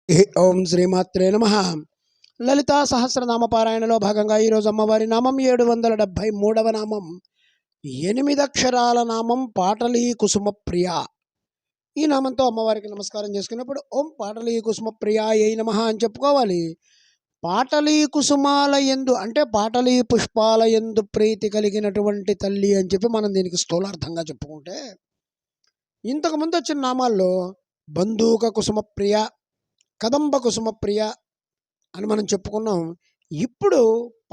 ఓం శ్రీమాత్రే నమః. లలితా సహస్రనామ పారాయణలో భాగంగా ఈరోజు అమ్మవారి నామం 773వ నామం, 8 అక్షరాల నామం పాటలీ కుసుమ ప్రియ. ఈ నామంతో అమ్మవారికి నమస్కారం చేసుకున్నప్పుడు ఓం పాటలీ కుసుమ ప్రియాయై నమః అని చెప్పుకోవాలి. పాటలీ కుసుమాల యందు అంటే పాటలీ పుష్పాల యందు ప్రీతి కలిగినటువంటి తల్లి అని చెప్పి మనం దీనికి స్థూలార్థంగా చెప్పుకుంటే, ఇంతకుముందు వచ్చిన నామాల్లో బంధూక కుసుమ ప్రియ, కదంబ కుసుమ ప్రియ అని మనం చెప్పుకున్నాం. ఇప్పుడు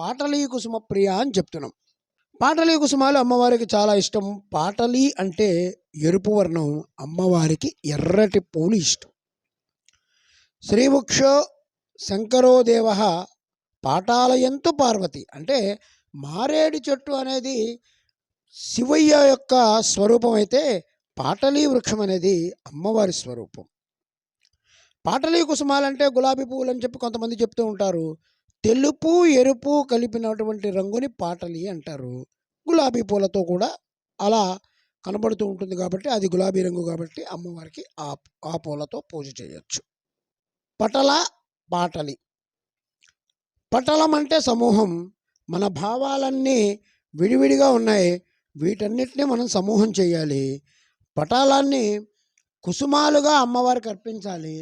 పాటలీ కుసుమ ప్రియ అని చెప్తున్నాం. పాటలీ కుసుమాలు అమ్మవారికి చాలా ఇష్టం. పాటలీ అంటే ఎరుపు వర్ణం, అమ్మవారికి ఎర్రటి పూలు ఇష్టం. శ్రీవృక్షో శంకరో దేవ పాటాలయంతు పార్వతి అంటే మారేడు చెట్టు అనేది శివయ్య యొక్క స్వరూపం అయితే, పాటలీ వృక్షం అనేది అమ్మవారి స్వరూపం. పాటలీ కుసుమాలంటే గులాబీ పువ్వులు అని చెప్పి కొంతమంది చెప్తూ ఉంటారు. తెలుపు ఎరుపు కలిపినటువంటి రంగుని పాటలీ అంటారు. గులాబీ పూలతో కూడా అలా కనబడుతూ ఉంటుంది కాబట్టి అది గులాబీ రంగు కాబట్టి అమ్మవారికి ఆ పూలతో పూజ చేయొచ్చు. పటల పాటలి. పటలం అంటే సమూహం. మన భావాలన్నీ విడివిడిగా ఉన్నాయి, వీటన్నిటినీ మనం సమూహం చేయాలి. పటాలాన్ని కుసుమాలుగా అమ్మవారికి అర్పించాలి.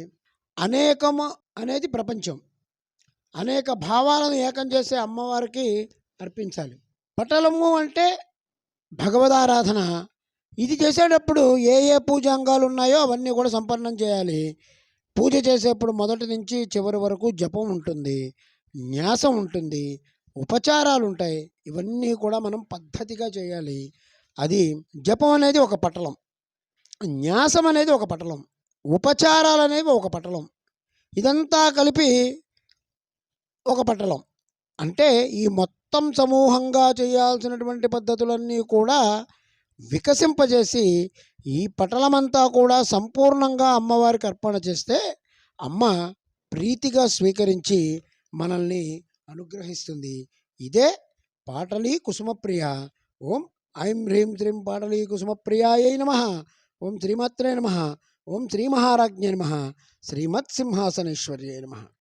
అనేకము అనేది ప్రపంచం, అనేక భావాలను ఏకం చేసే అమ్మవారికి అర్పించాలి. పటలము అంటే భగవదారాధన. ఇది చేసేటప్పుడు ఏ ఏ పూజాంగాలు ఉన్నాయో అవన్నీ కూడా సంపన్నం చేయాలి. పూజ చేసేప్పుడు మొదటి నుంచి చివరి వరకు జపం ఉంటుంది, న్యాసం ఉంటుంది, ఉపచారాలు ఉంటాయి. ఇవన్నీ కూడా మనం పద్ధతిగా చేయాలి. అది జపం అనేది ఒక పటలం, న్యాసం అనేది ఒక పటలం, ఉపచారాలు అనేవి ఒక పటలం. ఇదంతా కలిపి ఒక పటలం. అంటే ఈ మొత్తం సమూహంగా చేయాల్సినటువంటి పద్ధతులన్నీ కూడా వికసింపజేసి ఈ పటలమంతా కూడా సంపూర్ణంగా అమ్మవారికి అర్పణ చేస్తే అమ్మ ప్రీతిగా స్వీకరించి మనల్ని అనుగ్రహిస్తుంది. ఇదే పాటలీ కుసుమప్రియ. ఓం ఐం హ్రీం శ్రీం పాటలీ కుసుమప్రియాయై నమః. ఓం శ్రీమాత్రే నమః. ఓం శ్రీ మహారాజ్ఞే నమః. శ్రీమత్ సింహాసనేశ్వర్యై నమః.